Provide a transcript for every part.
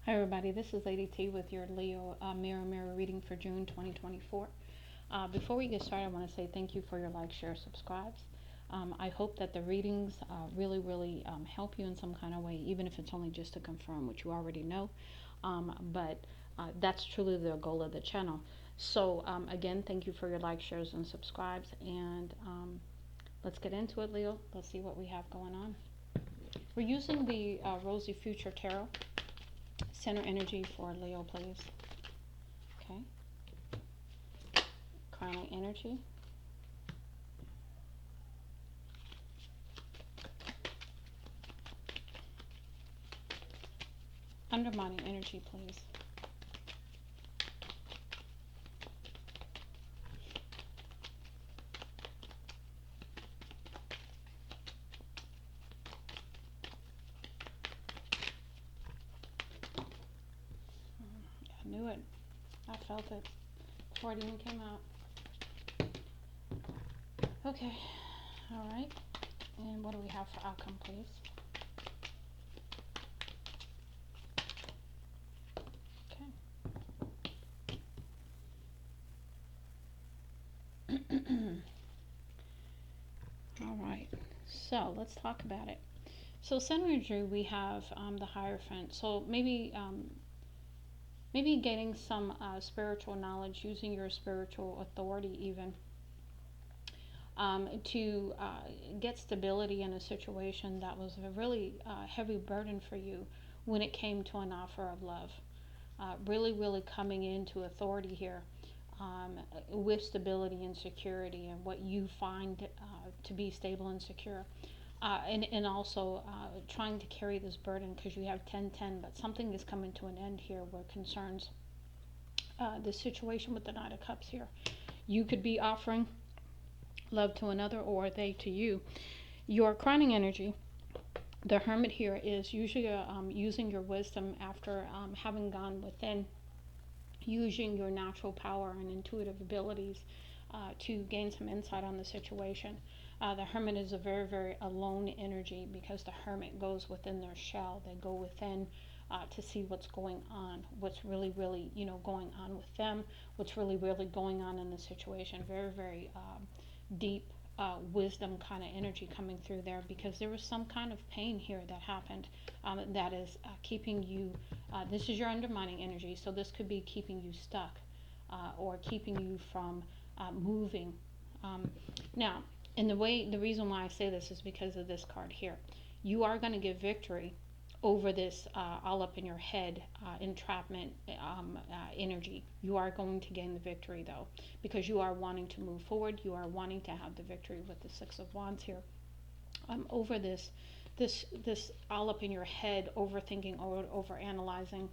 Hi, everybody. This is Lady T with your Leo Mirror reading for June 2024. Before we get started, I want to say thank you for your like, share, subscribes. I hope that the readings really help you in some kind of way, even if it's only just to confirm what you already know. But that's truly the goal of the channel. So, again, thank you for your like, shares, and subscribes. And let's get into it, Leo. Let's see what we have going on. We're using the Rosy Future Tarot. Center energy for Leo, please. Okay. Crowning energy. Undermining energy, please. I knew it. I felt it before it even came out. Okay. All right. And what do we have for outcome, please? Okay. All right. So let's talk about it. So center energy, we have the Hierophant. So maybe getting some spiritual knowledge, using your spiritual authority even to get stability in a situation that was a really heavy burden for you when it came to an offer of love. Really coming into authority here with stability and security and what you find to be stable and secure. And also trying to carry this burden because you have 10-10, but something is coming to an end here where concerns the situation with the Knight of Cups here. You could be offering love to another or they to you. Your crowning energy, the Hermit here, is usually using your wisdom after having gone within, using your natural power and intuitive abilities to gain some insight on the situation. The Hermit is a very alone energy because the Hermit goes within their shell. They go within to see what's going on, what's really going on with them, what's really going on in the situation. Very deep wisdom kind of energy coming through there because there was some kind of pain here that happened that is keeping you, this is your undermining energy, so this could be keeping you stuck or keeping you from moving. Now, and the reason why I say this is because of this card here. You are going to get victory over this all up in your head entrapment energy. You are going to gain the victory though, because you are wanting to move forward. You are wanting to have the victory with the Six of Wands here over this all up in your head, overthinking or over analyzing,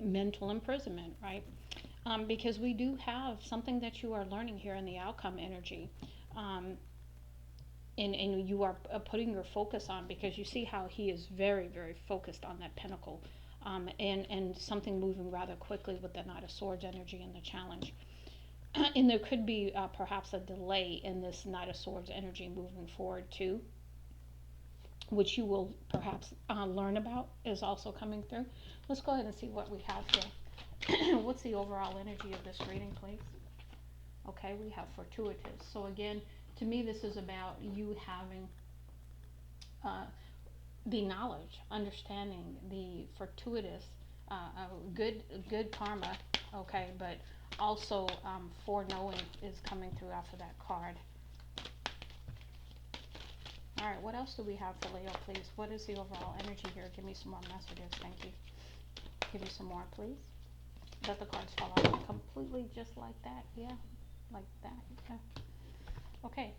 mental imprisonment, right? Because we do have something that you are learning here in the outcome energy. And you are putting your focus on, because you see how he is very focused on that pentacle, and something moving rather quickly with the Knight of Swords energy and the challenge. And there could be perhaps a delay in this Knight of Swords energy moving forward too, which you will perhaps learn about, is also coming through. Let's go ahead and see what we have here. What's the overall energy of this reading, please? Okay, we have fortuitous. So again, to me, this is about you having the knowledge, understanding the fortuitous, good karma. Okay, but also foreknowing is coming through after that card. All right, what else do we have for Leo, please? What is the overall energy here? Give me some more messages. Thank you. Give me some more, please. Let the cards fall out completely just like that. Yeah, like that. Yeah. Okay.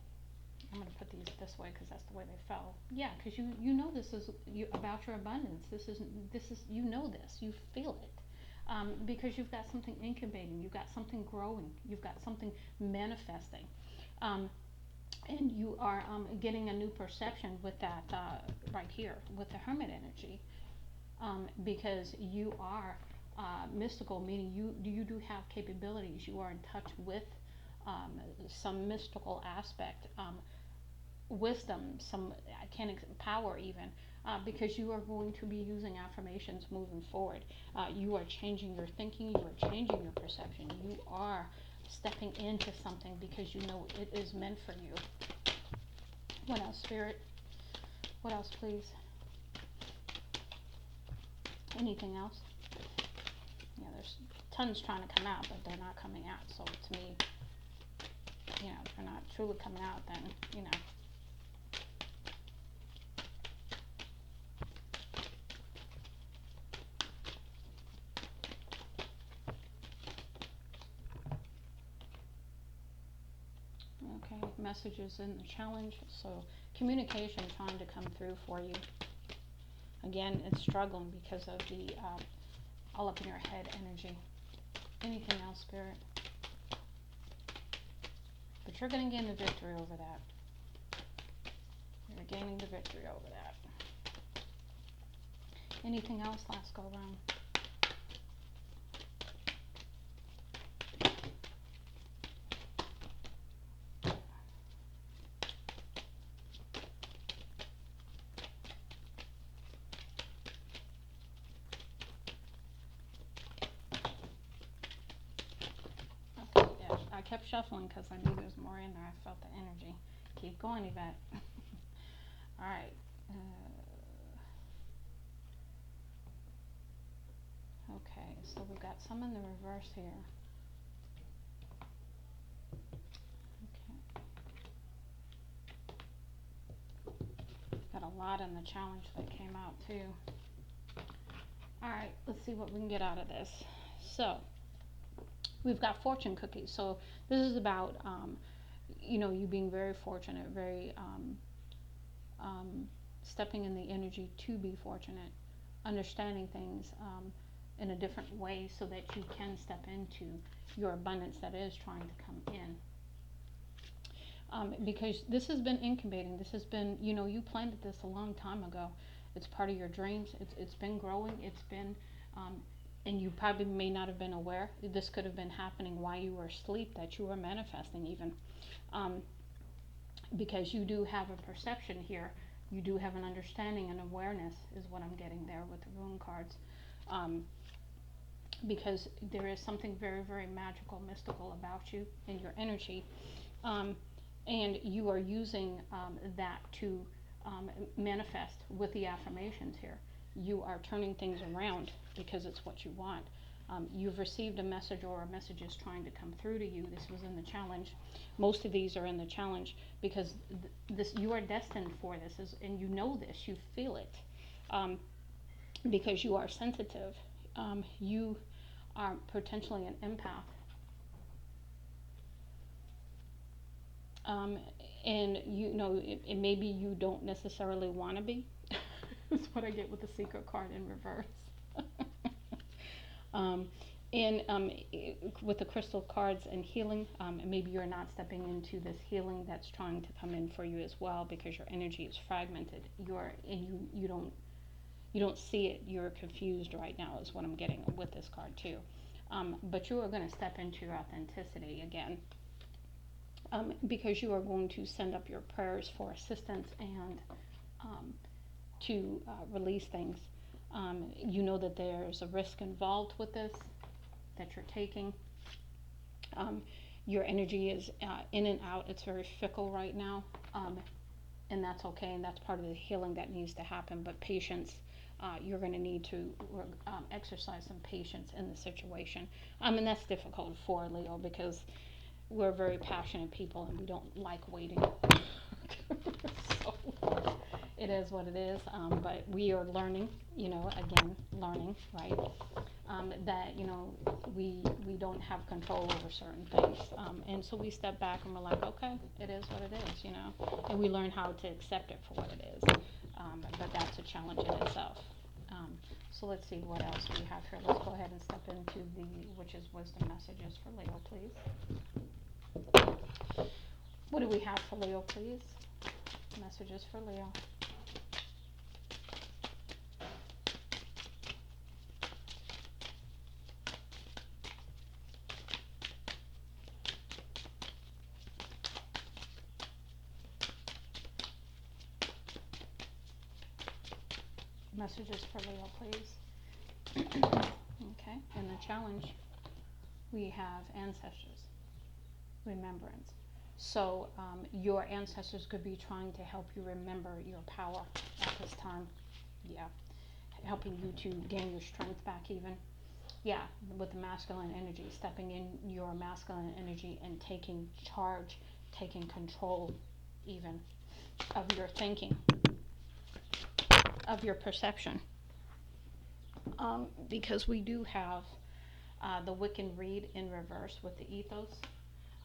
I'm going to put these this way because that's the way they fell. Yeah, because you know this is about your abundance. This is you know this. You feel it. Because you've got something incubating. You've got something growing. You've got something manifesting. And you are getting a new perception with that right here with the Hermit energy, because you are mystical, meaning you do have capabilities. You are in touch with some mystical aspect, wisdom, some power even, because you are going to be using affirmations moving forward. You are changing your thinking, you are changing your perception, you are stepping into something because you know it is meant for you. What else, Spirit? What else, please? Anything else? Yeah, there's tons trying to come out, but they're not coming out. So to me, you know, if they're not truly coming out, then, you know. Okay, messages in the challenge. So communication trying to come through for you. Again, it's struggling because of the all up in your head energy. Anything else, Spirit? But you're going to gain the victory over that. You're gaining the victory over that. Anything else last go around? Okay, yeah, I kept shuffling because I knew there was more in there. I felt the energy. Keep going, Yvette. All right. Okay, so we've got some in the reverse here. Okay. Got a lot in the challenge that came out too. All right, let's see what we can get out of this. So we've got fortune cookies. So this is about, you know, you being very fortunate, very stepping in the energy to be fortunate, understanding things in a different way so that you can step into your abundance that is trying to come in. Because this has been incubating. This has been, you know, you planted this a long time ago. It's part of your dreams. It's been growing. It's been, and you probably may not have been aware. This could have been happening while you were asleep, that you were manifesting even. Because you do have a perception here. You do have an understanding and awareness is what I'm getting there with the rune cards. Because there is something very, very magical, mystical about you and your energy. And you are using that to manifest with the affirmations here. You are turning things around because it's what you want. You've received a message or a message is trying to come through to you. This was in the challenge. Most of these are in the challenge because this you are destined for this, and you know this, you feel it, because you are sensitive. You are potentially an empath. And you know, maybe you don't necessarily want to be. That's what I get with the secret card in reverse. And with the crystal cards and healing, maybe you're not stepping into this healing that's trying to come in for you as well because your energy is fragmented. You don't see it. You're confused right now, is what I'm getting with this card too. But you are going to step into your authenticity again. Because you are going to send up your prayers for assistance and to release things. You know that there's a risk involved with this that you're taking. Your energy is in and out. It's very fickle right now, and that's okay, and that's part of the healing that needs to happen. But patience, you're going to need to exercise some patience in the situation. And that's difficult for Leo because we're very passionate people and we don't like waiting. So it is what it is. But we are learning, you know, again, learning, right? That, you know, we don't have control over certain things. And so we step back and we're like, okay, it is what it is, you know, and we learn how to accept it for what it is. But that's a challenge in itself. So let's see what else we have here. Let's go ahead and step into the Witch's Wisdom messages for Leo, please. What do we have for Leo, please? Messages for Leo. Messages for Leo, please. Okay, and the challenge, we have ancestors, remembrance. So your ancestors could be trying to help you remember your power at this time. Yeah, helping you to gain your strength back even. Yeah, with the masculine energy, stepping in your masculine energy and taking charge, taking control even of your thinking, of your perception. Because we do have the Wiccan Read in reverse with the ethos.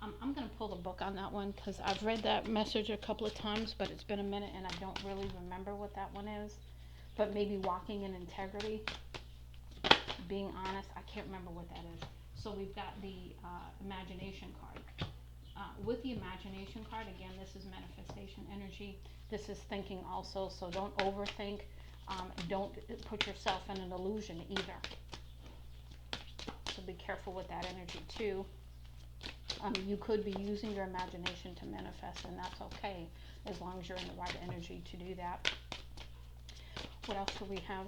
I'm going to pull the book on that one because I've read that message a couple of times, but it's been a minute and I don't really remember what that one is. But maybe walking in integrity, being honest, I can't remember what that is. So we've got the imagination card. With the imagination card, again, this is manifestation energy. This is thinking also, so don't overthink. Don't put yourself in an illusion either. So be careful with that energy too. You could be using your imagination to manifest, and that's okay as long as you're in the right energy to do that. What else do we have?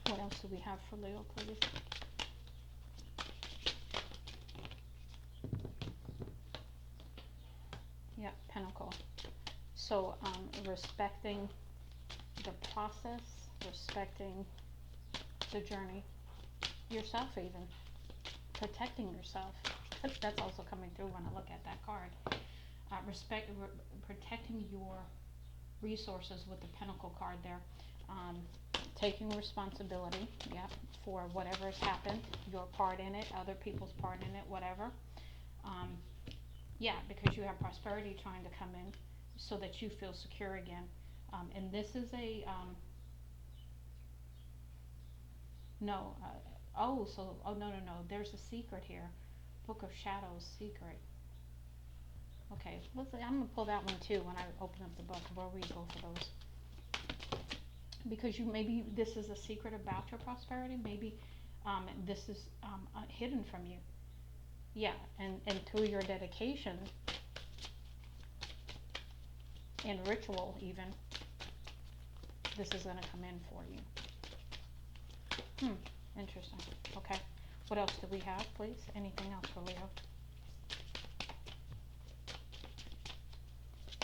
What else do we have for Leo, please? Yeah, Pentacle. So respecting the process, respecting the journey, yourself even, protecting yourself. That's also coming through when I look at that card. Protecting your resources with the Pentacle card there. Taking responsibility, yeah, for whatever has happened, your part in it, other people's part in it, whatever. Yeah, because you have prosperity trying to come in so that you feel secure again. And this is a, no, no, there's a secret here. Book of Shadows, secret. Okay, I'm going to pull that one too when I open up the book. We'll read both of those. Because maybe this is a secret about your prosperity. Maybe this is hidden from you. Yeah, and through your dedication and ritual even, this is going to come in for you. Interesting. Okay. What else do we have, please? Anything else for Leo?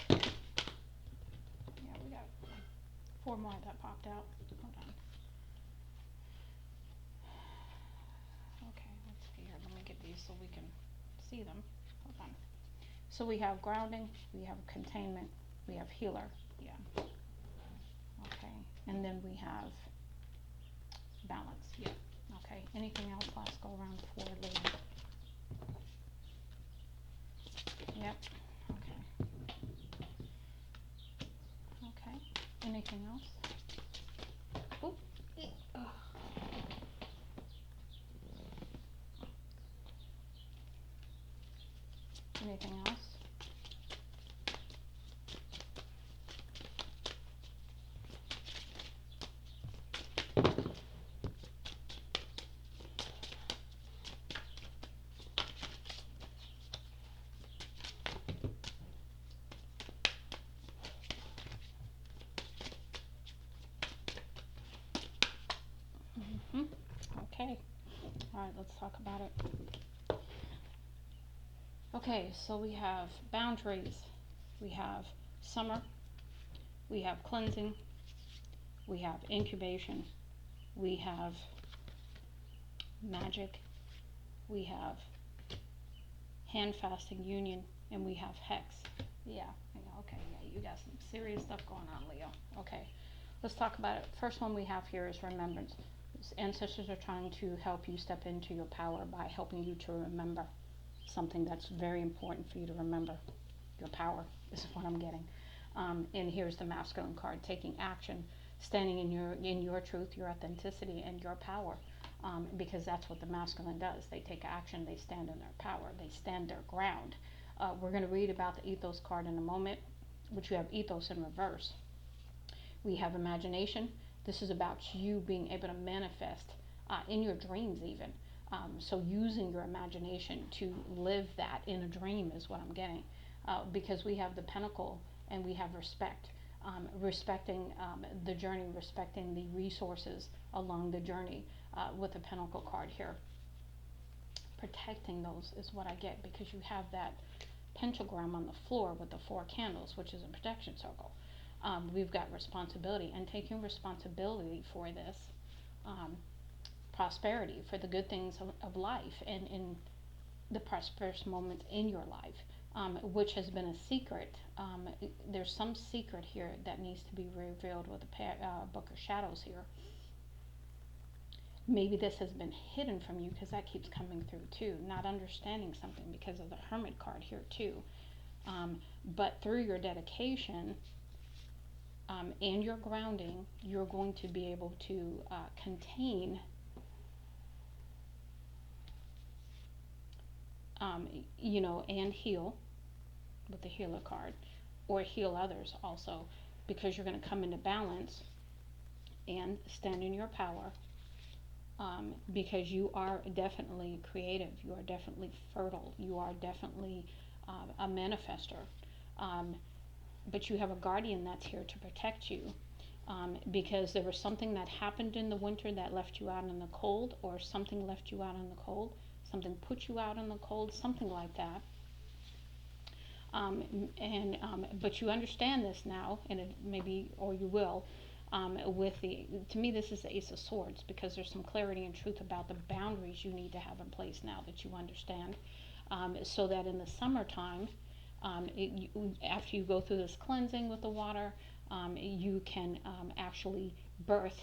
Yeah, we got 4 more that popped out. Hold on. Okay, let's see here. Let me get these so we can see them. Hold on. So we have grounding, we have containment, we have healer. Yeah. Okay. And then we have balance. Yeah. Okay. Anything else? Last go around for Leo. Yep. Okay. Okay. Anything else? Oop. Anything else? Okay. All right, let's talk about it. Okay, so we have boundaries. We have summer. We have cleansing. We have incubation. We have magic. We have hand fasting union, and we have hex. Yeah, okay, yeah, you got some serious stuff going on, Leo. Okay, let's talk about it. First one we have here is remembrance. Ancestors are trying to help you step into your power by helping you to remember something that's very important for you to remember. Your power. This is what I'm getting. And here's the masculine card: taking action, standing in your truth, your authenticity, and your power. Because that's what the masculine does. They take action. They stand in their power. They stand their ground. We're going to read about the ethos card in a moment, which you have ethos in reverse. We have imagination. This is about you being able to manifest in your dreams even. So using your imagination to live that in a dream is what I'm getting. because we have the pentacle and we have respect, respecting the journey, respecting the resources along the journey with the pentacle card here. Protecting those is what I get, because you have that pentagram on the floor with the 4 candles, which is a protection circle. We've got responsibility and taking responsibility for this prosperity, for the good things of life, and in the prosperous moments in your life, which has been a secret. There's some secret here that needs to be revealed with the Book of Shadows here. Maybe this has been hidden from you, because that keeps coming through too. Not understanding something because of the Hermit card here too. But through your dedication and your grounding, you're going to be able to contain and heal with the healer card, or heal others also, because you're going to come into balance and stand in your power, because you are definitely creative, you are definitely fertile, you are definitely a manifester, but you have a guardian that's here to protect you, because there was something that happened in the winter that left you out in the cold, or something left you out in the cold, something put you out in the cold, something like that. But you understand this now, and it maybe, or you will, with to me this is the Ace of Swords, because there's some clarity and truth about the boundaries you need to have in place now that you understand, so that in the summertime, after you go through this cleansing with the water, you can actually birth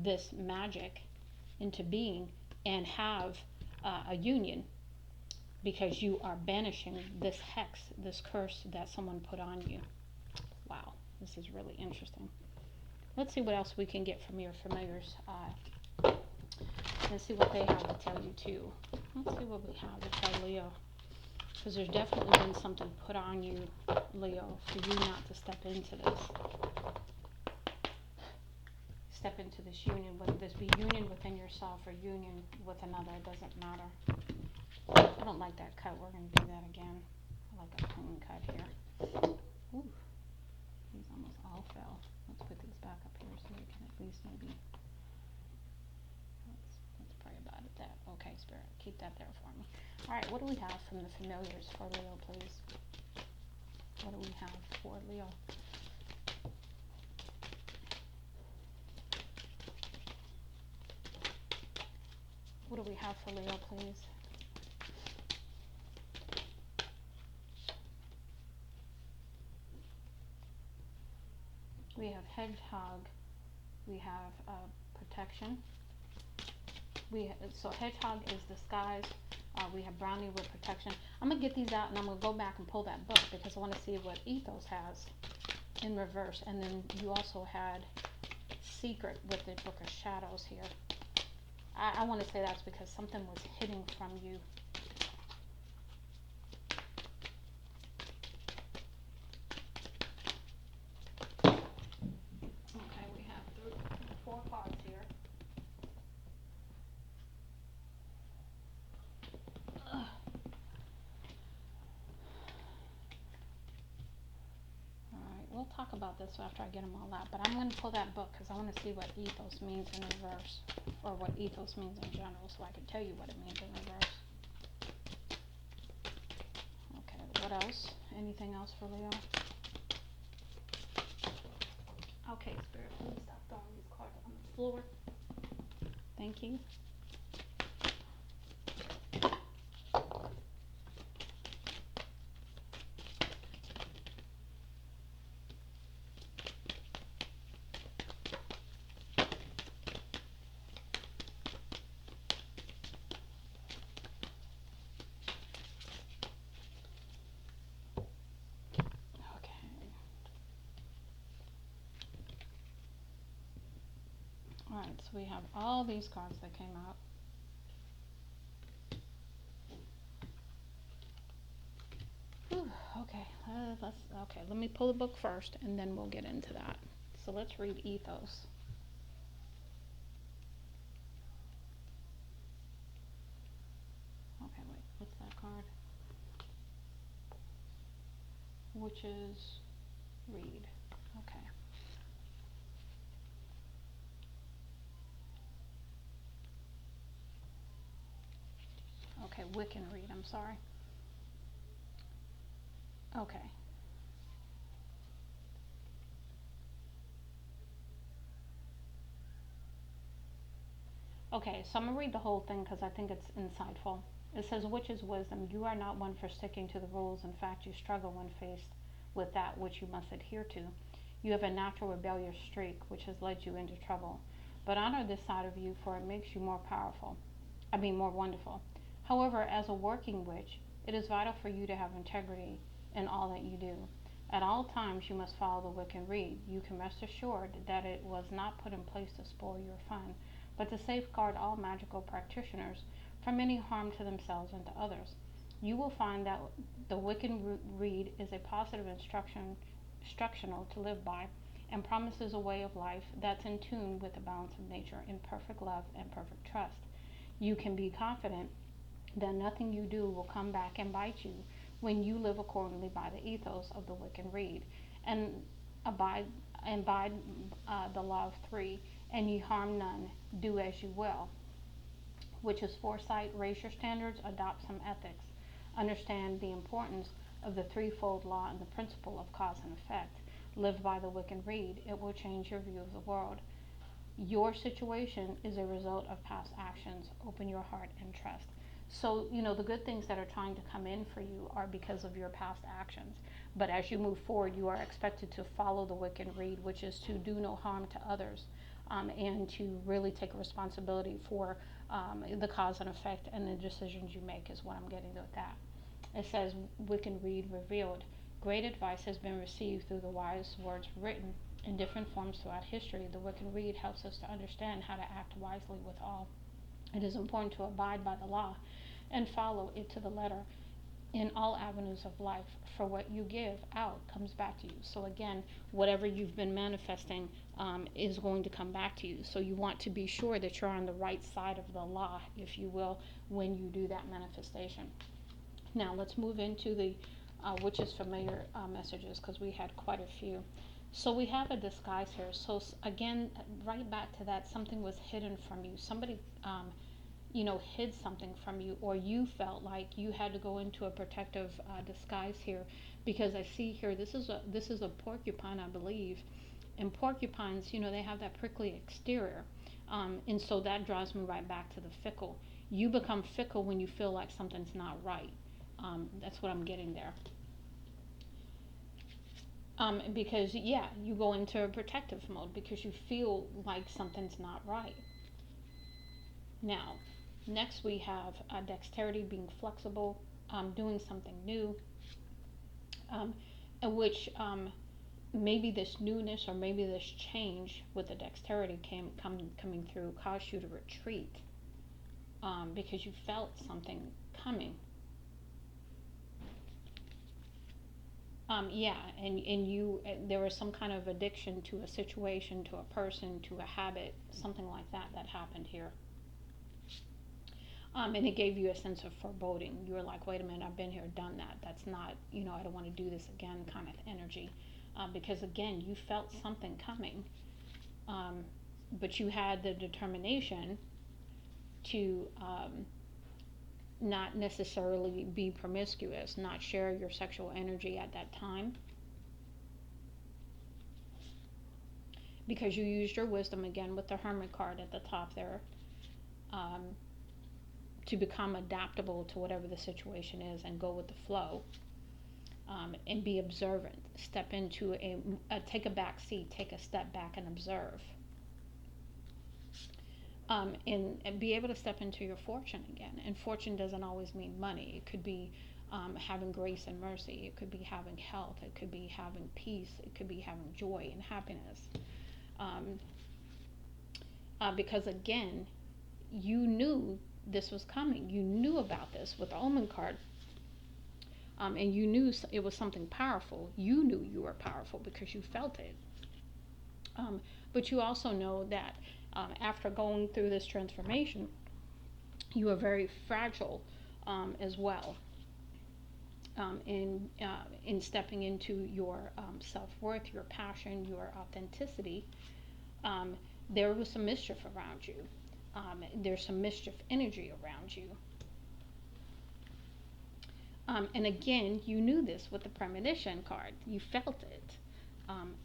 this magic into being and have a union, because you are banishing this hex, this curse that someone put on you. Wow, this is really interesting. Let's see what else we can get from your familiars. Let's see what they have to tell you too. Let's see what we have to tell Leo. Because there's definitely been something put on you, Leo, for you not to step into this. Step into this union, whether this be union within yourself or union with another, it doesn't matter. I don't like that cut. We're going to do that again. I like a clean cut here. Ooh, these almost all fell. Let's put these back up here so we can at least maybe, let's pray about it. That, okay, Spirit, keep that there for me. All right, what do we have from the familiars for Leo, please? What do we have for Leo? What do we have for Leo, please? We have hedgehog. We have protection. So hedgehog is disguise. We have brownie with protection. I'm going to get these out and I'm going to go back and pull that book, because I want to see what Ethos has in reverse. And then you also had secret with the Book of Shadows here. I want to say that's because something was hidden from you. Okay, we have 4 cards here. We'll talk about this after I get them all out, but I'm going to pull that book because I want to see what ethos means in reverse, or what ethos means in general, so I can tell you what it means in reverse. Okay, what else? Anything else for Leo? Okay, Spirit, please stop throwing these cards on the floor. Thank you. Alright, so we have all these cards that came out. Whew, okay, let me pull the book first and then we'll get into that. So let's read Ethos. Okay, wait, what's that card? Witches read. Okay. Okay, Wiccan read. I'm sorry. Okay. Okay, so I'm going to read the whole thing because I think it's insightful. It says, which is wisdom. You are not one for sticking to the rules. In fact, you struggle when faced with that which you must adhere to. You have a natural rebellious streak which has led you into trouble. But honor this side of you, for it makes you more powerful. More wonderful. However, as a working witch, it is vital for you to have integrity in all that you do. At all times, you must follow the Wiccan Rede. You can rest assured that it was not put in place to spoil your fun, but to safeguard all magical practitioners from any harm to themselves and to others. You will find that the Wiccan Rede is a positive instructional to live by and promises a way of life that's in tune with the balance of nature in perfect love and perfect trust. You can be confident that nothing you do will come back and bite you when you live accordingly by the ethos of the Wiccan Rede and abide abide the law of three, and ye harm none, do as you will, which is foresight, raise your standards, adopt some ethics, understand the importance of the threefold law and the principle of cause and effect, live by the Wiccan Rede. It will change your view of the world. Your situation is a result of past actions. Open your heart and trust. So, the good things that are trying to come in for you are because of your past actions. But as you move forward, you are expected to follow the Wiccan Rede, which is to do no harm to others, and to really take responsibility for the cause and effect and the decisions you make, is what I'm getting with that. It says, Wiccan Rede revealed. Great advice has been received through the wise words written in different forms throughout history. The Wiccan Rede helps us to understand how to act wisely with all. It is important to abide by the law and follow it to the letter in all avenues of life, for what you give out comes back to you. So again, whatever you've been manifesting is going to come back to you. So you want to be sure that you're on the right side of the law, if you will, when you do that manifestation. Now let's move into the which is familiar messages, because we had quite a few. So we have a disguise here. So again, right back to that, something was hidden from you. Somebody hid something from you, or you felt like you had to go into a protective disguise here, because I see here this is a porcupine, I believe, and porcupines, they have that prickly exterior, and so that draws me right back to the fickle. You become fickle when you feel like something's not right. That's what I'm getting there. Because you go into a protective mode because you feel like something's not right. Now, next we have dexterity, being flexible, doing something new, which maybe this newness or maybe this change with the dexterity coming through caused you to retreat, because you felt something coming. And you there was some kind of addiction to a situation, to a person, to a habit, something like that happened here. And it gave you a sense of foreboding. You were like, wait a minute, I've been here, done that. That's not, I don't want to do this again kind of energy. Because again, you felt something coming, but you had the determination to not necessarily be promiscuous, not share your sexual energy at that time, because you used your wisdom again with the Hermit card at the top there, to become adaptable to whatever the situation is and go with the flow, and be observant. Step into take a back seat, take a step back and observe. And be able to step into your fortune again. And fortune doesn't always mean money. It could be having grace and mercy. It could be having health. It could be having peace. It could be having joy and happiness. Because again, you knew this was coming. You knew about this with the Omen card. And you knew it was something powerful. You knew you were powerful because you felt it. But you also know that after going through this transformation, you are very fragile as well. in stepping into your self-worth, your passion, your authenticity, um, there was some mischief around you. There's some mischief energy around you. And again, you knew this with the premonition card. You felt it.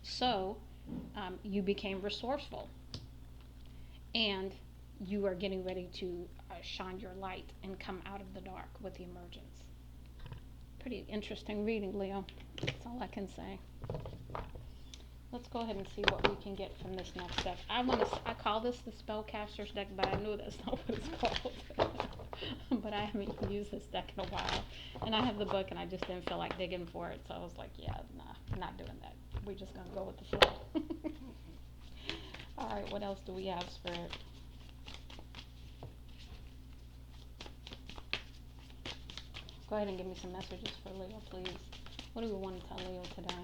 So you became resourceful. And you are getting ready to shine your light and come out of the dark with the emergence. Pretty interesting reading, Leo. That's all I can say. Let's go ahead and see what we can get from this next deck. I call this the Spellcaster's deck, but I know that's not what it's called. But I haven't used this deck in a while. And I have the book, and I just didn't feel like digging for it. So I was like, yeah, nah, not doing that. We're just going to go with the flow. All right, what else do we have, Spirit? Go ahead and give me some messages for Leo, please. What do we want to tell Leo today?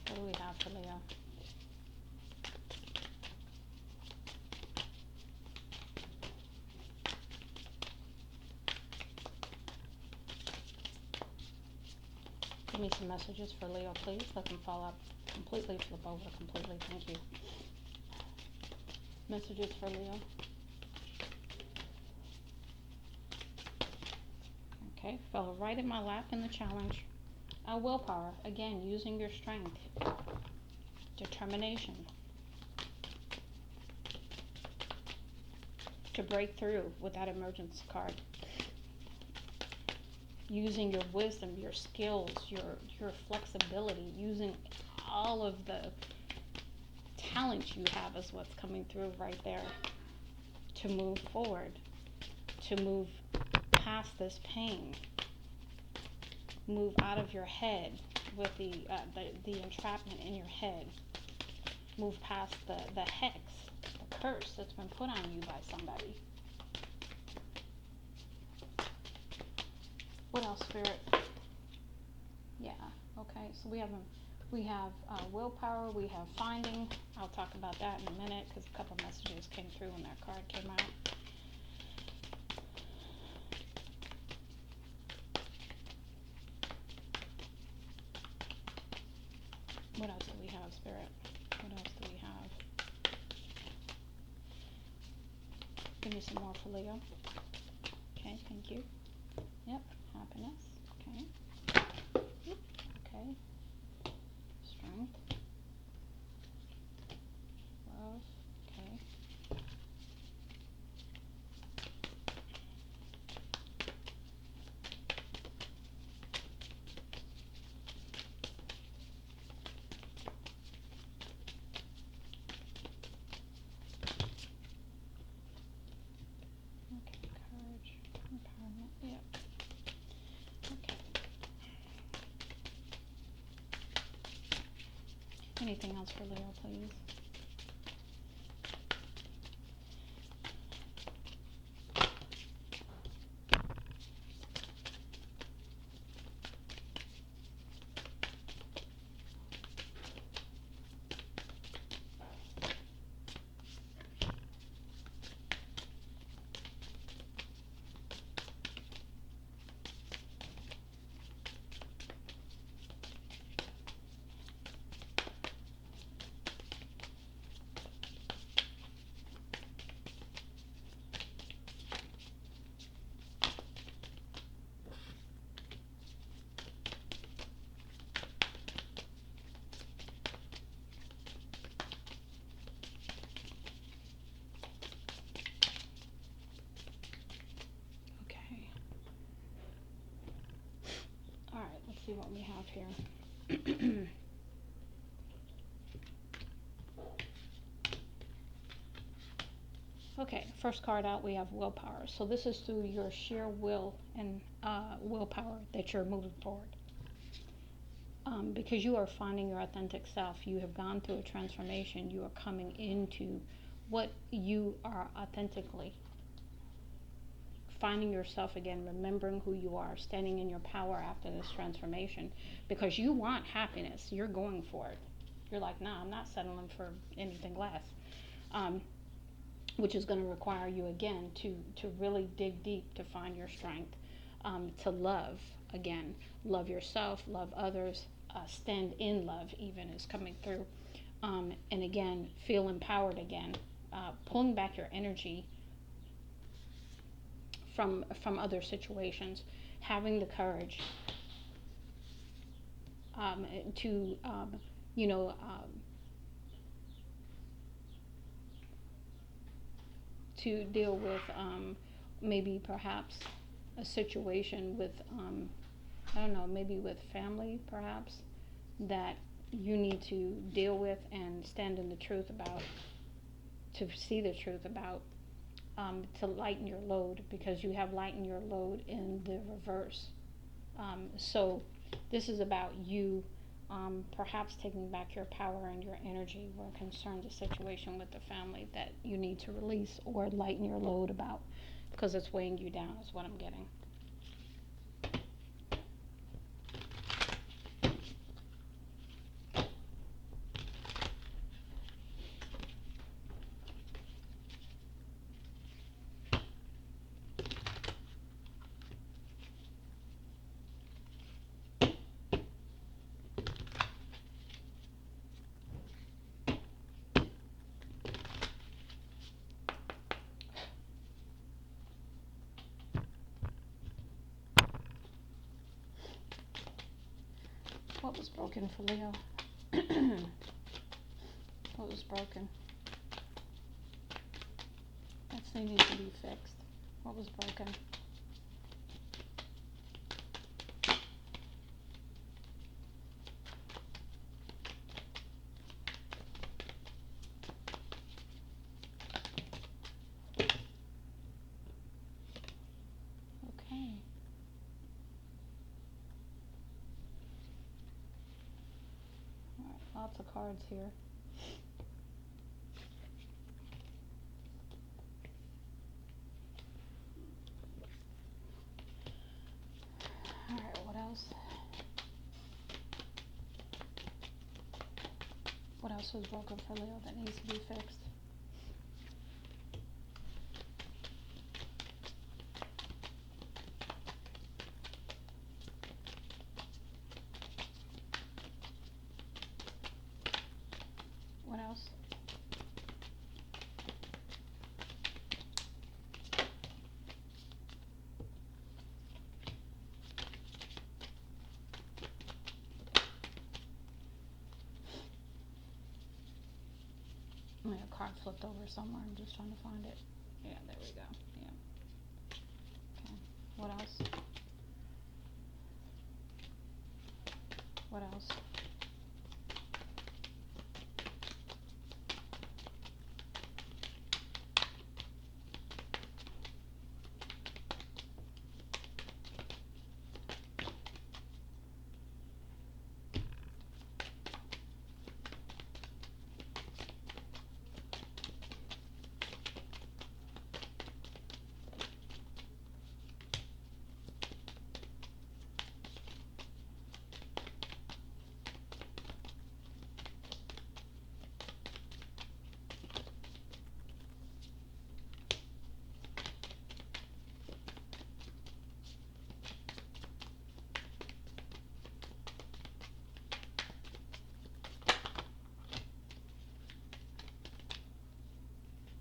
What do we have for Leo? Give me some messages for Leo, please. Let them fall out completely, flip over completely. Thank you. Messages for Leo. Okay, fell right in my lap in the challenge. Willpower, again, using your strength. Determination. To break through with that emergence card. Using your wisdom, your skills, your flexibility, using all of the talent you have is what's coming through right there to move forward, to move past this pain, move out of your head with the entrapment in your head, move past the hex, the curse that's been put on you by somebody. What else, Spirit? Yeah, okay, so we have willpower, we have finding. I'll talk about that in a minute because a couple messages came through when that card came out. What else do we have, Spirit? What else do we have? Give me some more for Leo. Okay, thank you. Yep, happiness. Okay. Okay. Strength. Love. Okay. Okay, courage. Empowerment. Yep. Okay. Anything else for Leo, please? Alright, let's see what we have here. Okay, first card out, we have willpower. So this is through your sheer will and willpower that you're moving forward. Because you are finding your authentic self. You have gone through a transformation. You are coming into what you are authentically. Finding yourself again, remembering who you are, standing in your power after this transformation. Because you want happiness. You're going for it. You're like, nah, I'm not settling for anything less. Which is going to require you again to really dig deep to find your strength. to love again. Love yourself, love others, stand in love, even is coming through. And again, feel empowered again, pulling back your energy from other situations, having the courage to you know to deal with maybe perhaps a situation with I don't know, maybe with family perhaps, that you need to deal with and stand in the truth about, to see the truth about, to lighten your load, because you have lightened your load in the reverse. So this is about you perhaps taking back your power and your energy where it concerns a situation with the family that you need to release or lighten your load about, because it's weighing you down, is what I'm getting. What was broken for Leo? What was broken? That's needing to be fixed. What was broken? Okay. All right, lots of cards here. All right, what else? What else was broken for Leo that needs to be fixed? What else? A card flipped over somewhere. I'm just trying to find it. Yeah, there we go. Yeah. Okay. What else? What else?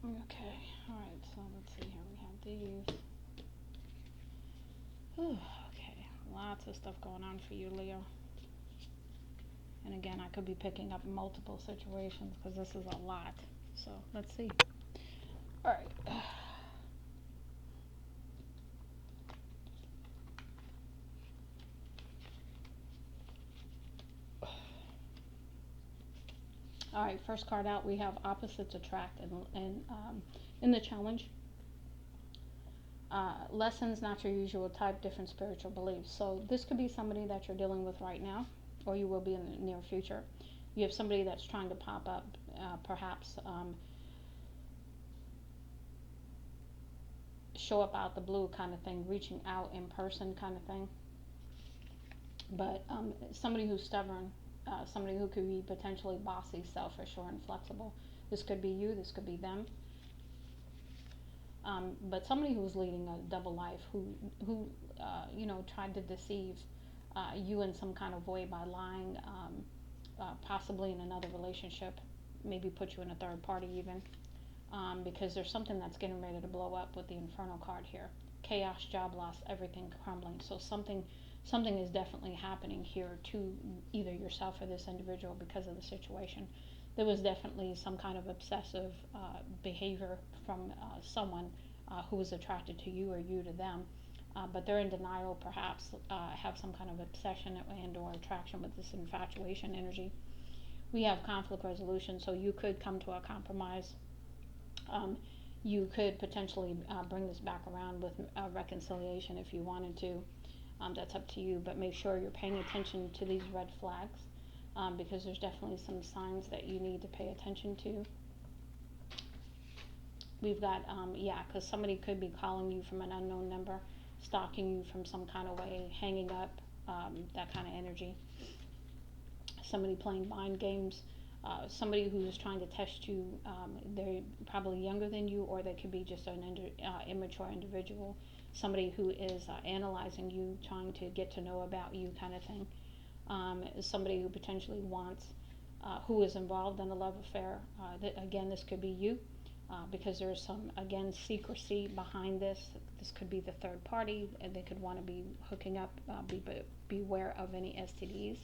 Okay. All right. So let's see here. We have these. Whew, okay. Lots of stuff going on for you, Leo. And again, I could be picking up multiple situations because this is a lot. So let's see. All right. All right, first card out, we have opposites attract, and in the challenge, lessons not your usual type, different spiritual beliefs. So this could be somebody that you're dealing with right now, or you will be in the near future. You have somebody that's trying to pop up, perhaps show up out the blue kind of thing, reaching out in person kind of thing. But somebody who's stubborn, somebody who could be potentially bossy, selfish, or inflexible. This could be you, this could be them. But somebody who was leading a double life, who tried to deceive you in some kind of way by lying, possibly in another relationship, maybe put you in a third party even, because there's something that's getting ready to blow up with the Inferno card here. Chaos, job loss, everything crumbling. So something is definitely happening here to either yourself or this individual because of the situation. There was definitely some kind of obsessive behavior from someone who was attracted to you or you to them, but they're in denial, perhaps have some kind of obsession and or attraction with this infatuation energy. We have conflict resolution, so you could come to a compromise. um, you could potentially bring this back around with reconciliation if you wanted to. That's up to you, but make sure you're paying attention to these red flags, because there's definitely some signs that you need to pay attention to. We've got, because somebody could be calling you from an unknown number, stalking you from some kind of way, hanging up, that kind of energy. Somebody playing mind games, somebody who's trying to test you. They're probably younger than you, or they could be just an immature individual. Somebody who is analyzing you, trying to get to know about you, kind of thing. Somebody who potentially wants, who is involved in a love affair. Again, this could be you, because there's some, again, secrecy behind this. This could be the third party, and they could want to be hooking up. Beware of any STDs.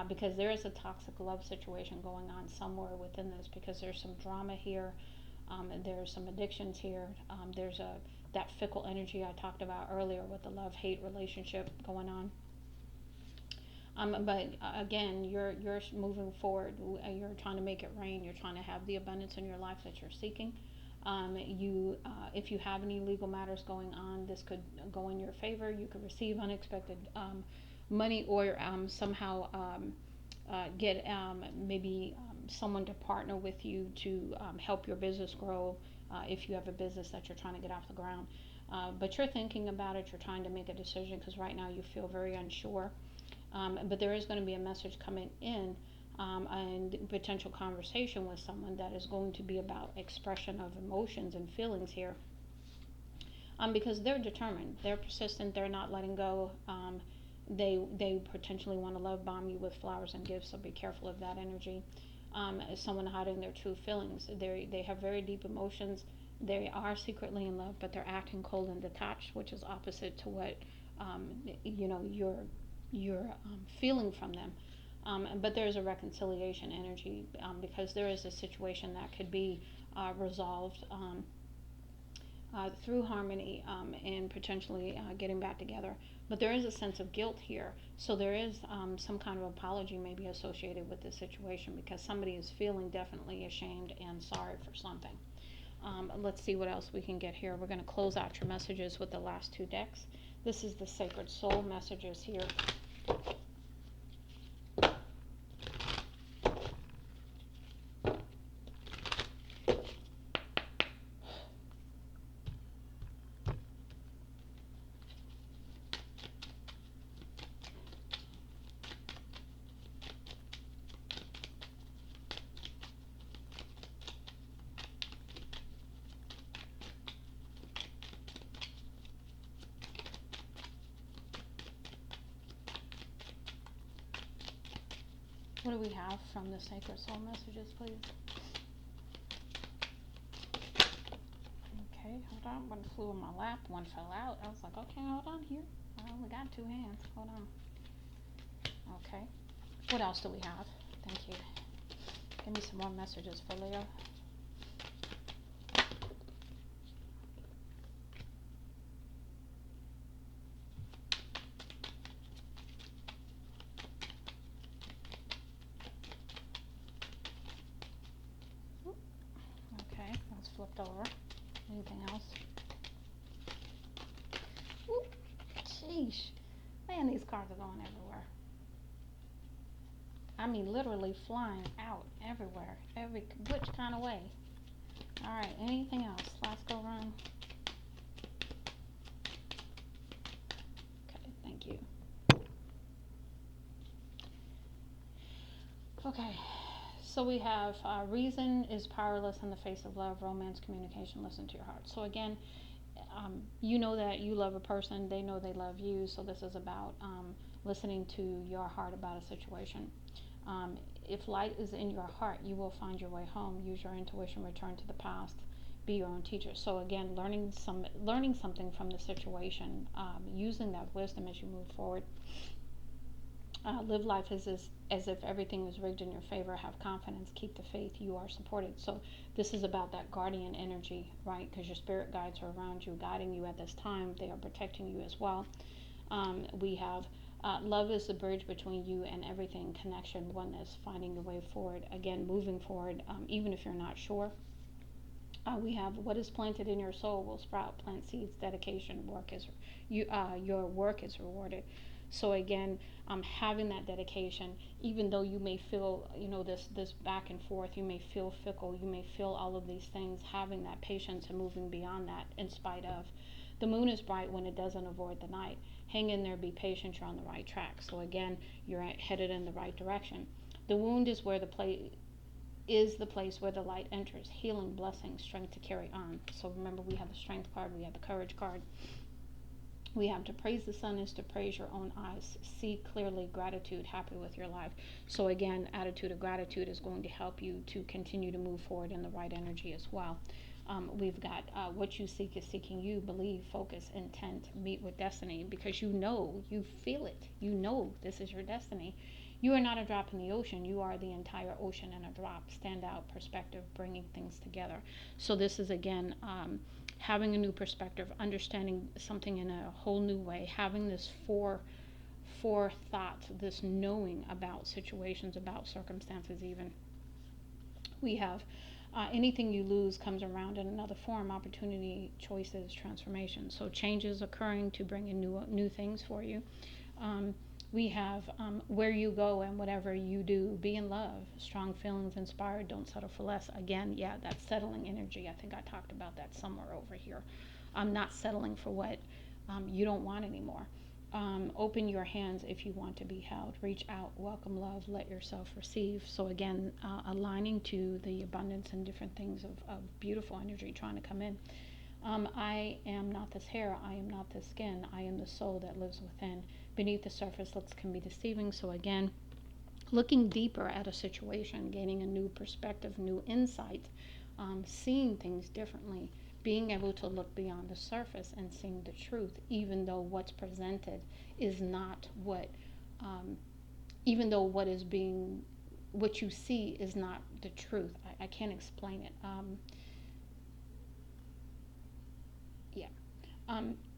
Because there is a toxic love situation going on somewhere within this, because there's some drama here, and there's some addictions here. There's that fickle energy I talked about earlier with the love-hate relationship going on. But again, you're moving forward. You're trying to make it rain. You're trying to have the abundance in your life that you're seeking. If you have any legal matters going on, this could go in your favor. You could receive unexpected money, or somehow get maybe someone to partner with you to help your business grow, if you have a business that you're trying to get off the ground. But you're thinking about it. You're trying to make a decision, because right now you feel very unsure. But there is going to be a message coming in, and potential conversation with someone that is going to be about expression of emotions and feelings here, because they're determined, they're persistent, they're not letting go. They potentially want to love bomb you with flowers and gifts, so be careful of that energy. Someone hiding their true feelings. They have very deep emotions. They are secretly in love, but they're acting cold and detached, which is opposite to what you're feeling from them. But there's a reconciliation energy, because there is a situation that could be resolved through harmony, and potentially getting back together. But there is a sense of guilt here. So there is some kind of apology maybe associated with this situation, because somebody is feeling definitely ashamed and sorry for something. Let's see what else we can get here. We're going to close out your messages with the last two decks. This is the Sacred Soul messages here. What do we have from the Sacred Soul messages, please? Okay, hold on. One flew in my lap, one fell out. I was like, okay, hold on here. I only got two hands. Hold on. Okay. What else do we have? Thank you. Give me some more messages for Leo. Okay, that's flipped over. Anything else? Ooh, sheesh. Man, these cards are going everywhere. I mean, literally flying out everywhere. Which kind of way? Alright, anything else? Last go round. Okay, thank you. Okay, So we have reason is powerless in the face of love, romance, communication, listen to your heart. So again, you know that you love a person, they know they love you. So this is about listening to your heart about a situation. Um, if light is in your heart, you will find your way home. Use your intuition, return to the past, be your own teacher. So again, learning something from the situation, using that wisdom as you move forward. Live life as if everything was rigged in your favor. Have confidence, keep the faith, you are supported. So this is about that guardian energy, right? Because your spirit guides are around you, guiding you at this time. They are protecting you as well. We have love is the bridge between you and everything, connection, oneness, finding your way forward. Again, moving forward, even if you're not sure. We have what is planted in your soul will sprout. Plant seeds, dedication, work is your work is rewarded. So again, having that dedication, even though you may feel, this back and forth, you may feel fickle, you may feel all of these things. Having that patience and moving beyond that, in spite of, the moon is bright when it doesn't avoid the night. Hang in there, be patient. You're on the right track. So again, you're headed in the right direction. The wound is where the place where the light enters. Healing, blessing, strength to carry on. So remember, we have the strength card, we have the courage card. We have to praise the sun is to praise your own eyes. See clearly, gratitude, happy with your life. So again, attitude of gratitude is going to help you to continue to move forward in the right energy as well. We've got what you seek is seeking you. Believe, focus, intent, meet with destiny, because you feel it. You know this is your destiny. You are not a drop in the ocean. You are the entire ocean in a drop. Stand out, perspective, bringing things together. So this is again having a new perspective, understanding something in a whole new way, having this forethought, this knowing about situations, about circumstances even. We have anything you lose comes around in another form, opportunity, choices, transformation. So changes occurring to bring in new things for you. We have where you go and whatever you do, be in love, strong feelings, inspired, don't settle for less. Again, yeah, that settling energy. I think I talked about that somewhere over here. Not settling for what you don't want anymore. Open your hands if you want to be held. Reach out, welcome love, let yourself receive. So again, aligning to the abundance and different things of beautiful energy trying to come in. I am not this hair, I am not this skin, I am the soul that lives within. Beneath the surface looks can be deceiving. So again, looking deeper at a situation, gaining a new perspective, new insight, seeing things differently, being able to look beyond the surface and seeing the truth, even though what's presented is not even though what you see is not the truth. I can't explain it. Yeah.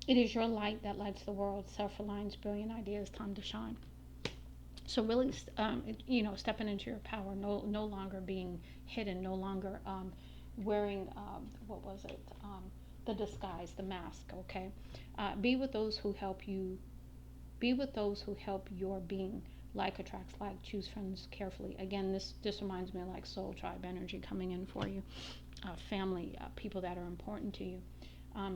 It is your light that lights the world. Self-reliance, brilliant ideas, time to shine. So really, stepping into your power, no longer being hidden, no longer wearing what was it? The disguise, the mask. Okay, be with those who help you. Be with those who help your being. Like attracts like. Choose friends carefully. Again, this reminds me of like soul tribe energy coming in for you. Family, people that are important to you.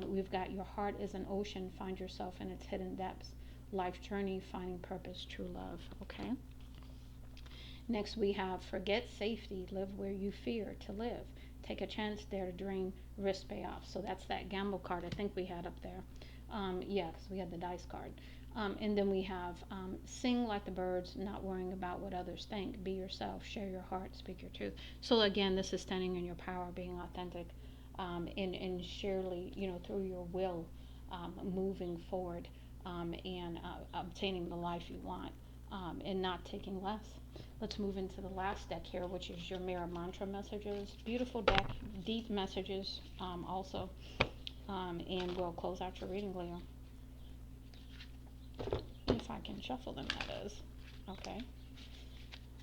We've got your heart is an ocean. Find yourself in its hidden depths. Life journey, finding purpose, true love. Okay. Next we have forget safety. Live where you fear to live. Take a chance, dare to dream, risk payoff. So that's that gamble card I think we had up there. Yeah, because we had the dice card. And then we have sing like the birds, not worrying about what others think. Be yourself, share your heart, speak your truth. So again, this is standing in your power, being authentic, and surely, through your will, moving forward, and obtaining the life you want, and not taking less. Let's move into the last deck here, which is your mirror mantra messages. Beautiful deck, deep messages, also. And we'll close out your reading, Leo. If I can shuffle them, that is. Okay.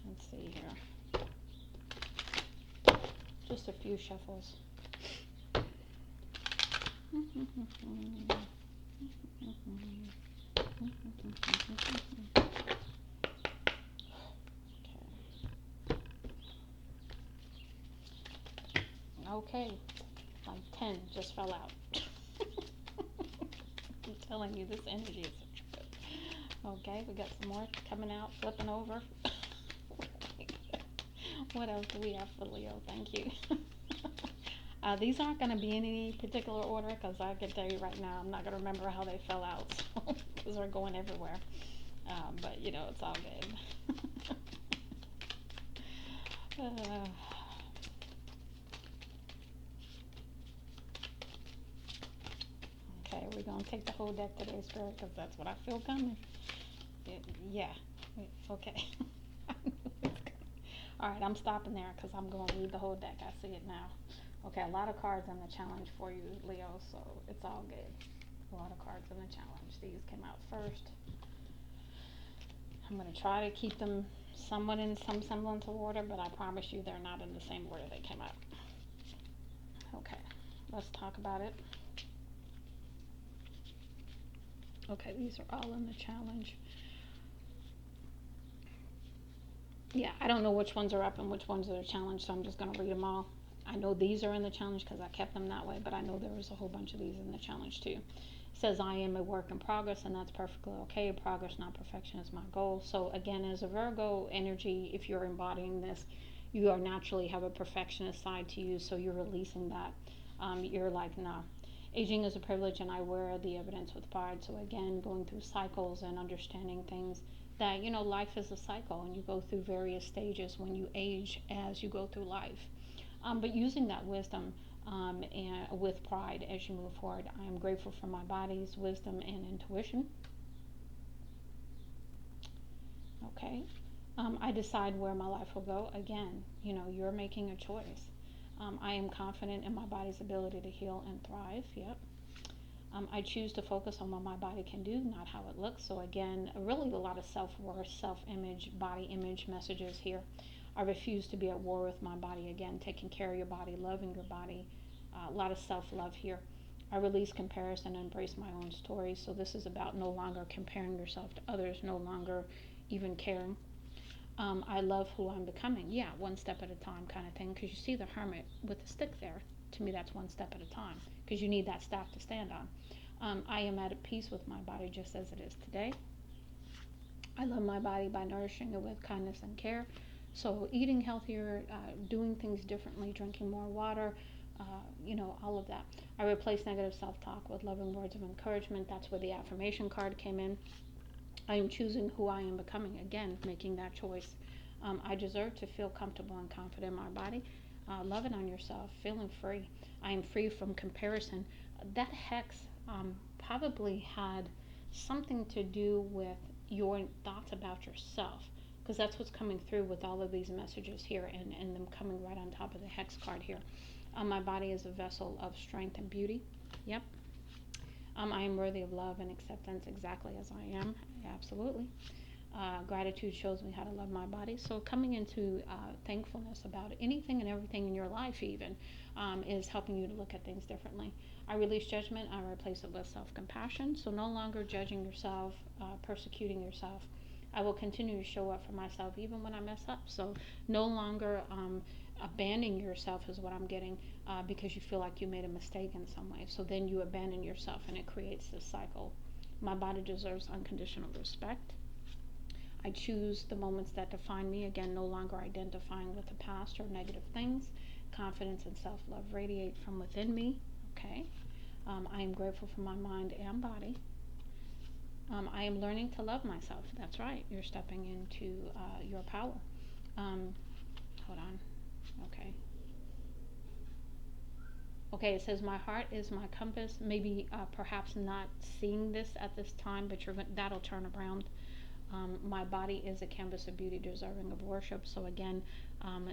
Let's see here. Just a few shuffles. Okay, like 10 just fell out. I'm telling you, this energy is such good. Okay, we got some more coming out, flipping over. What else do we have for Leo? Thank you. These aren't going to be in any particular order because I can tell you right now, I'm not going to remember how they fell out because they're going everywhere. But you know, it's all good. uh, okay, we're going to take the whole deck today, Spirit, because that's what I feel coming. Yeah. Okay. All right, I'm stopping there because I'm going to read the whole deck. I see it now. Okay, a lot of cards in the challenge for you, Leo, so it's all good. A lot of cards in the challenge. These came out first. I'm going to try to keep them somewhat in some semblance of order, but I promise you they're not in the same order they came out. Okay, let's talk about it. Okay, these are all in the challenge. Yeah, I don't know which ones are up and which ones are the challenge, so I'm just going to read them all. I know these are in the challenge because I kept them that way, but I know there was a whole bunch of these in the challenge too. It says, I am a work in progress, and that's perfectly okay. Progress, not perfection, is my goal. So again, as a Virgo energy, if you're embodying this, you are naturally have a perfectionist side to you, so you're releasing that. You're like, nah. Aging is a privilege, and I wear the evidence with pride. So again, going through cycles and understanding things that, you know, life is a cycle, and you go through various stages when you age as you go through life. But using that wisdom and with pride as you move forward. I am grateful for my body's wisdom and intuition. Okay. I decide where my life will go. Again, you know, you're making a choice. I am confident in my body's ability to heal and thrive. Yep. I choose to focus on what my body can do, not how it looks. So again, really a lot of self-worth, self-image, body image messages here. I refuse to be at war with my body. Again, taking care of your body, loving your body. A lot of self-love here. I release comparison and embrace my own story. So this is about no longer comparing yourself to others, no longer even caring. I love who I'm becoming. Yeah, one step at a time kind of thing. Because you see the hermit with the stick there. To me, that's one step at a time. Because you need that staff to stand on. I am at peace with my body just as it is today. I love my body by nourishing it with kindness and care. So eating healthier, doing things differently, drinking more water, you know, all of that. I replace negative self-talk with loving words of encouragement. That's where the affirmation card came in. I am choosing who I am becoming. Again, making that choice. I deserve to feel comfortable and confident in my body. Loving on yourself, feeling free. I am free from comparison. That hex probably had something to do with your thoughts about yourself, because that's what's coming through with all of these messages here and them coming right on top of the hex card here. My body is a vessel of strength and beauty. Yep. I am worthy of love and acceptance exactly as I am. Absolutely. Gratitude shows me how to love my body. So coming into thankfulness about anything and everything in your life even is helping you to look at things differently. I release judgment. I replace it with self-compassion. So no longer judging yourself, persecuting yourself. I will continue to show up for myself even when I mess up. So no longer abandoning yourself is what I'm getting because you feel like you made a mistake in some way. So then you abandon yourself and it creates this cycle. My body deserves unconditional respect. I choose the moments that define me. Again, no longer identifying with the past or negative things. Confidence and self-love radiate from within me. Okay. I am grateful for my mind and body. I am learning to love myself. That's right. You're stepping into your power. Hold on. Okay. Okay, it says my heart is my compass. Maybe perhaps not seeing this at this time, but that'll turn around. My body is a canvas of beauty deserving of worship. So again,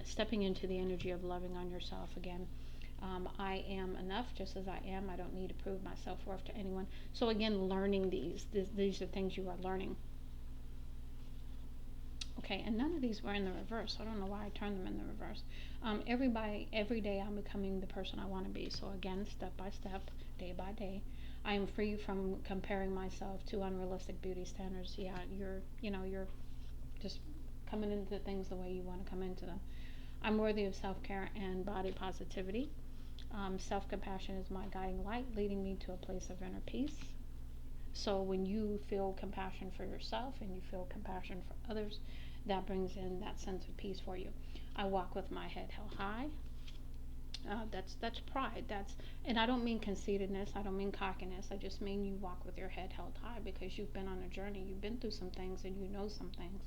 stepping into the energy of loving on yourself again. I am enough just as I am. I don't need to prove my self-worth to anyone. So again, learning these are things you are learning. Okay, and none of these were in the reverse. I don't know why I turned them in the reverse. Every day I'm becoming the person I want to be. So again, step by step, day by day. I am free from comparing myself to unrealistic beauty standards. Yeah, you're just coming into things the way you want to come into them. I'm worthy of self-care and body positivity. Self-compassion is my guiding light, leading me to a place of inner peace. So when you feel compassion for yourself and you feel compassion for others, that brings in that sense of peace for you. I walk with my head held high. That's pride. And I don't mean conceitedness. I don't mean cockiness. I just mean you walk with your head held high because you've been on a journey. You've been through some things and you know some things.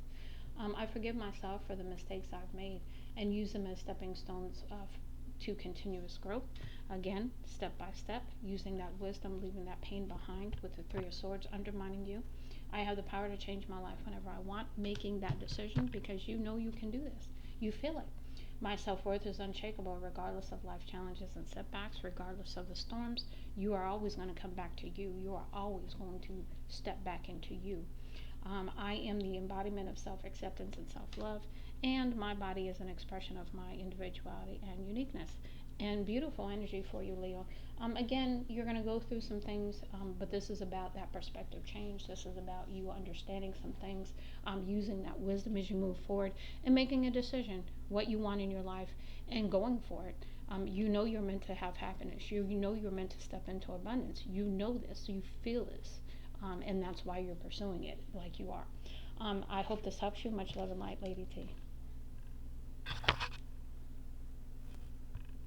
I forgive myself for the mistakes I've made and use them as stepping stones to continuous growth. Again, step by step, using that wisdom, leaving that pain behind with the Three of Swords undermining you. I have the power to change my life whenever I want, making that decision because you know you can do this. You feel it. My self worth is unshakable regardless of life challenges and setbacks, regardless of the storms. You are always going to come back to you. You are always going to step back into you. I am the embodiment of self acceptance and self love, and my body is an expression of my individuality and uniqueness. And beautiful energy for you, Leo. Again, you're going to go through some things, but this is about that perspective change. This is about you understanding some things, using that wisdom as you move forward, and making a decision what you want in your life and going for it. You know you're meant to have happiness. You know you're meant to step into abundance. You know this. You feel this. And that's why you're pursuing it like you are. I hope this helps you. Much love and light, Lady T.